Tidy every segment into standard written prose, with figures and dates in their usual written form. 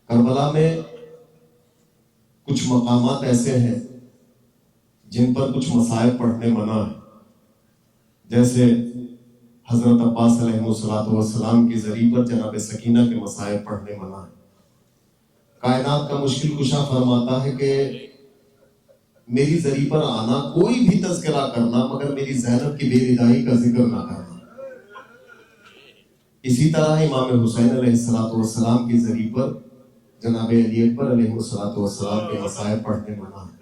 کربلا میں کچھ مقامات ایسے ہیں جن پر کچھ مصائب پڑھنے منع ہے، جیسے حضرت عباس علیہ السلام کی زری پر جناب سکینہ کے مصائب پڑھنے منع ہے۔ کائنات کا مشکل کشا فرماتا ہے کہ میری زری پر آنا، کوئی بھی تذکرہ کرنا، مگر میری زینب کی بے ردائی کا ذکر نہ کرنا۔ اسی طرح امام حسین علیہ السلام کی زری پر جناب علی اکبر علیہ السلام کے مصائب پڑھنے منع ہے۔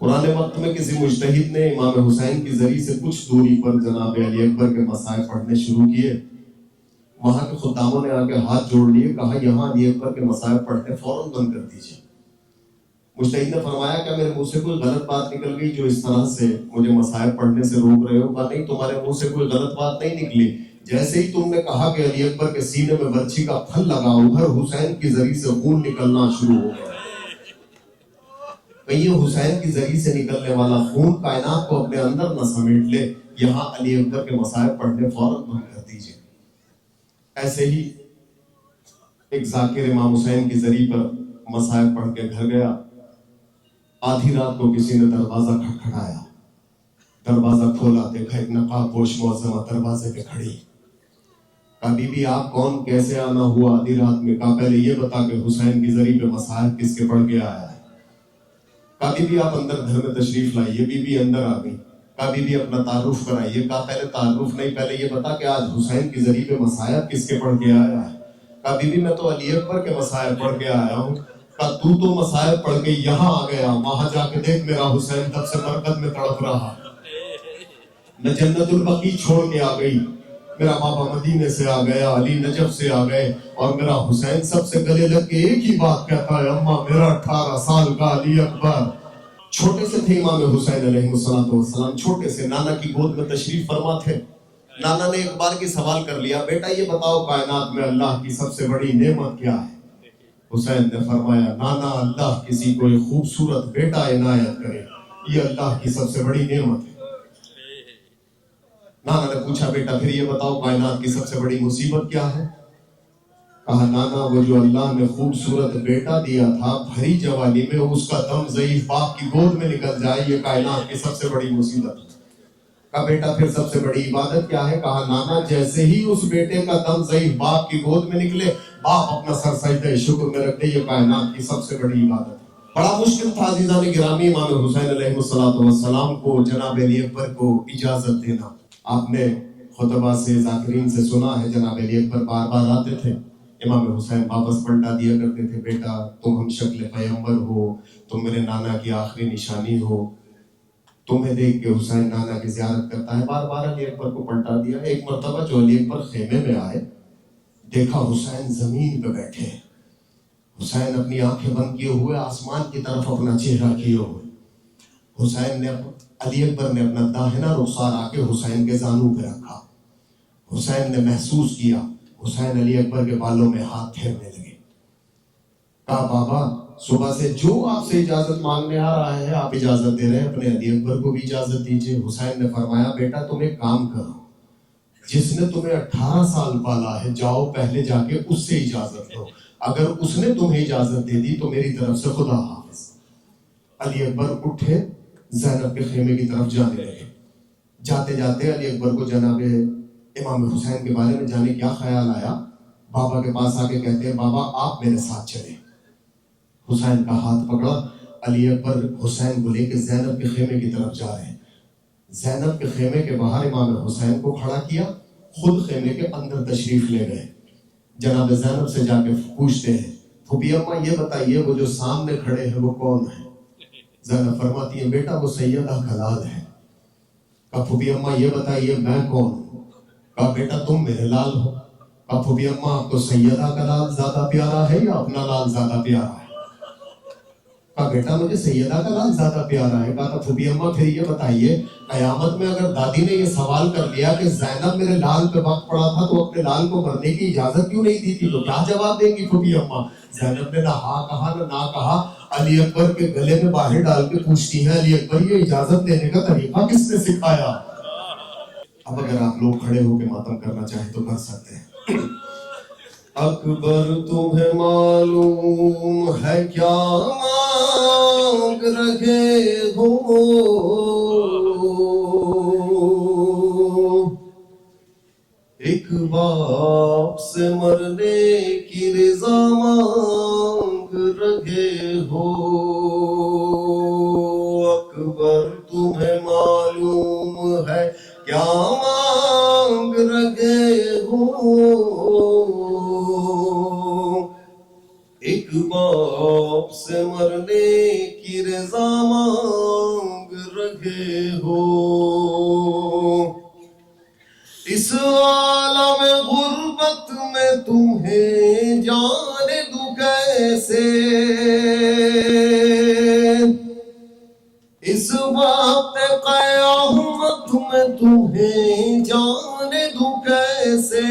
پرانے وقت میں کسی مجتہد نے امام حسین کی زری سے کچھ دوری پر جناب علی اکبر کے مصائب پڑھنے شروع کیے، وہاں کے خداموں نے آ کے ہاتھ جوڑ لیے، کہا یہاں علی اکبر کے مصائب پڑھنے فوراً بند کر دیجیے۔ مجتہد نے فرمایا کہ میرے منہ سے کوئی غلط بات نکل گئی جو اس طرح سے مجھے مصائب پڑھنے سے روک رہے ہو؟ کہا نہیں، تمہارے منہ سے کوئی غلط بات نہیں نکلی، جیسے ہی تم نے کہا کہ علی اکبر کے سینے میں برچھی کا پھل لگا، ادھر حسین کی زری سے خون نکلنا شروع ہو گیا۔ یہ حسین کی زری سے نکلنے والا خون کائنات کو اپنے اندر نہ سمیٹ لے، یہاں علی اکبر کے مصائب پڑھنے فوراً بند کر دیجیے۔ ایسے ہی ایک ذاکر امام حسین کی زری پر مصائب پڑھ کے گھر گیا، آدھی رات کو کسی نے دروازہ کھٹکھٹایا، دروازہ کھولا، دیکھا ایک نقاب پوش معظمہ دروازے پہ کھڑی۔ کہا بی بی آپ کون، کیسے آنا ہوا آدھی رات میں؟ کہا پہلے یہ بتا کہ حسین کی زری پہ مصائب کس کے پڑھ کے آیا ہے؟ کہا بی بی آپ اندر گھر میں تشریف لائیے۔ بی بی اندر آ گئی۔ کہا بی بی اپنا تعارف کرائیے۔ کہا پہلے تعارف نہیں، پہلے یہ بتا کہ آج حسین کی زری پہ مصائب کس کے پڑھ کے آیا ہے؟ کہا بی بی میں تو علی اکبر کے مصائب پڑھ کے آیا ہوں۔ کہا تو مصائب پڑھ کے یہاں آ گیا، وہاں جا کے دیکھ میرا حسین تب سے مرکز میں تڑپ رہا، میں جنت البقیع چھوڑ کے آ گئی، میرا بابا مدینے سے آ گیا، علی نجف سے آ گئے، اور میرا حسین سب سے گلے لگ کے ایک ہی بات کہتا ہے، اماں میرا 18 سال کا علی اکبر۔ چھوٹے سے تھے امام حسین علیہ السلام، چھوٹے سے نانا کی گود میں تشریف فرما تھے۔ نانا نے ایک بار کی سوال کر لیا، بیٹا یہ بتاؤ کائنات میں اللہ کی سب سے بڑی نعمت کیا ہے؟ حسین نے فرمایا، نانا اللہ کسی کو ایک خوبصورت بیٹا عنایت کرے، یہ اللہ کی سب سے بڑی نعمت ہے۔ نانا نے پوچھا، بیٹا پھر یہ بتاؤ کائنات کی سب سے بڑی مصیبت کیا ہے؟ کہا نانا وہ جو اللہ نے خوبصورت بیٹا دیا تھا بھری جوانی میں، اس کا دم ضعیف باپ کی گود میں نکل جائے، یہ کائنات کی سب سے بڑی مصیبت ہے۔ کہا بیٹا پھر سب سے بڑی عبادت کیا ہے؟ کہا نانا جیسے ہی اس بیٹے کا دم ضعیف باپ کی گود میں نکلے، باپ اپنا سر سجدہ شکر میں رکھ دے، یہ کائنات کی سب سے بڑی عبادت ہے۔ بڑا مشکل تھا عزیزان گرامی امام حسین علیہ السلام کو جناب علی اکبر کو اجازت دینا۔ آپ نے خطبہ سے ذاکرین سے سنا ہے، جناب علی اکبر بار بار آتے تھے، امام حسین واپس پلٹا دیا کرتے تھے، بیٹا تم ہم شکل پیغمبر ہو، تم میرے نانا کی آخری نشانی ہو، تمہیں دیکھ کے حسین نانا کی زیارت کرتا ہے۔ بار بار علی اکبر کو پلٹا دیا۔ ایک مرتبہ جو علی اکبر خیمے میں آئے، دیکھا حسین زمین پہ بیٹھے، حسین اپنی آنکھیں بند کیے ہوئے آسمان کی طرف اپنا چہرہ کیے ہوئے۔ حسین نے علی اکبر نے اپنا داہنا رخسار آ کے حسین کے زانوں پہ رکھا۔ حسین نے محسوس کیا، حسین علی اکبر کے بالوں میں ہاتھ پھیرنے لگے۔ کہا بابا صبح سے جو آپ سے اجازت مانگنے آ رہا ہے آپ اجازت دے رہے ہیں، اپنے علی اکبر کو بھی اجازت دیجئے۔ حسین نے فرمایا، بیٹا تم ایک کام کرو، جس نے تمہیں 18 سال پالا ہے جاؤ پہلے جا کے اس سے اجازت لو، اگر اس نے تمہیں اجازت دے دی تو میری طرف سے خدا حافظ۔ علی اکبر اٹھے، زینب کے خیمے کی طرف جانے لگے۔ جاتے جاتے علی اکبر کو جناب امام حسین کے بارے میں جانے کیا خیال آیا، بابا کے پاس آ کے کہتے ہیں، بابا آپ میرے ساتھ چلیں۔ حسین کا ہاتھ پکڑا، علی اکبر حسین کو لے کے زینب کے خیمے کی طرف جا رہے ہیں۔ زینب کے خیمے کے باہر امام حسین کو کھڑا کیا، خود خیمے کے اندر تشریف لے گئے۔ جناب زینب سے جا کے پوچھتے ہیں، پھوپھی اماں یہ بتائیے وہ جو سامنے کھڑے ہیں وہ کون ہے؟ زینب فرماتی ہے، بیٹا وہ سیدہ کا لال ہے۔ کہا پھوپھی اماں یہ بتائیے میں کون ہوں؟ کہا بیٹا تم میرے لال ہو۔ کہا پھوپھی اماں آپ کو سیدہ کا لال زیادہ پیارا ہے یا اپنا لال زیادہ پیارا ہے؟ کہا بیٹا مجھے سیدہ کا لال زیادہ پیارا ہے۔ کہا پھوپھی اماں پھر یہ بتائیے، قیامت میں اگر دادی نے یہ سوال کر لیا کہ زینب میرے لال پہ وقت پڑا تھا تو اپنے لال کو مرنے کی اجازت کیوں نہیں دی تھی، تو کیا جواب دیں گی پھوپھی اماں؟ زینب نے نہ ہاں کہا نہ نہ کہا، علی اکبر کے گلے میں باہر ڈال کے پوچھتی ہیں، علی اکبر یہ اجازت دینے کا طریقہ کس نے سکھایا؟ اب اگر آپ لوگ کھڑے ہو کے ماتم کرنا چاہیں تو کر سکتے ہیں. اکبر تمہیں معلوم ہے کیا مانگ رہے ہو، ایک باپ سے مرنے کی رضا مانگ رہے ہو. اکبر تمہیں معلوم ہے کیا مانگ رہے ہو، ایک باپ سے مرنے کی رضا مانگ رہے ہو. اس عالم غربت میں تمہیں جانے دوں کیسے، اس وقت قیامت میں تمہیں جانے دوں کیسے،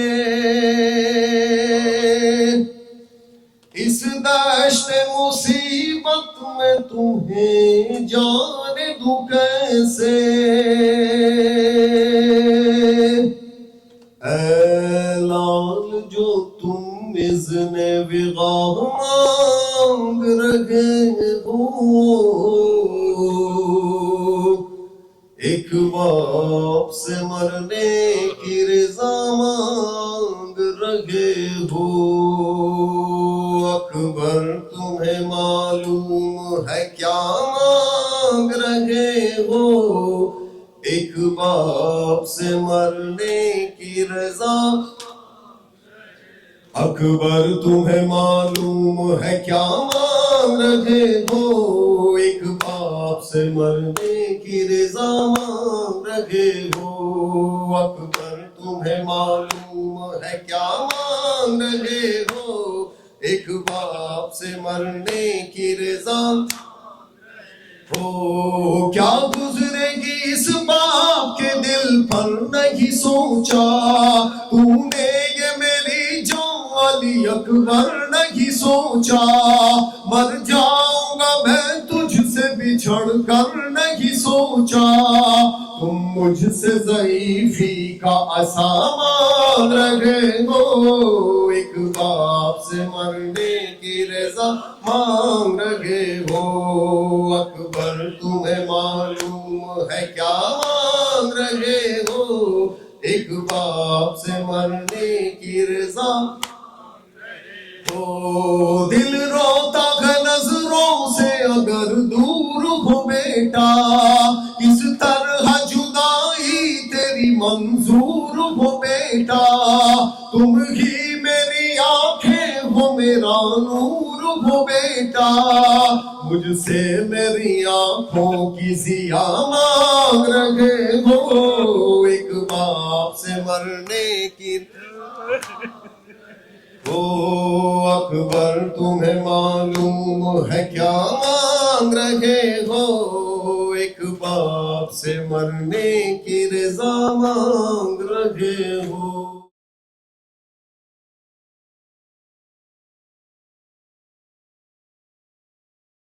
اس دشت مصیبت میں تمہیں جانے دوں کیسے. اے لال جو تم اذن وغا مانگ رہے ہو، ایک باپ سے مرنے کی رضا مانگ رہے ہو. اکبر تمہیں معلوم ہے کیا مانگ رہے ہو، ایک باپ سے مرنے کی رضا. اکبر تمہیں معلوم ہے کیا مانگ رہے ہو، ایک باپ سے مرنے کی رضا مانگ رہے ہو. اکبر تمہیں معلوم ہے کیا مانگ رہے ہو، ایک باپ سے مرنے کی رضا. ہو کیا گزرے گی اس باپ کے دل پر نہیں سوچا، تو نے یہ میری جان علی اکبر نہیں سوچا. مر جاؤں گا میں تجھ سے بچھڑ کر نہیں سوچا، تم مجھ سے ضعیفی کا عصا مانگ رہے ہو، ایک باپ سے مرنے کی رضا مانگ رہے ہو. اکبر تمہیں معلوم ہے کیا مانگ رہے ہو، ایک باپ سے مرنے کی رضا. تو دل روتا ہے نظروں سے اگر دور ہو بیٹا، اس طرح جدائی تیری منظور ہو بیٹا. تم ہی میری آنکھیں ہو میرا نور ہو بیٹا، مجھ سے میری آنکھوں کی ضیا مانگ رہے ہو، ایک باپ سے مرنے کی. او اکبر تمہیں معلوم ہے کیا مانگ رہے ہو، ایک باپ سے مرنے کی رضا مانگ رہے ہو.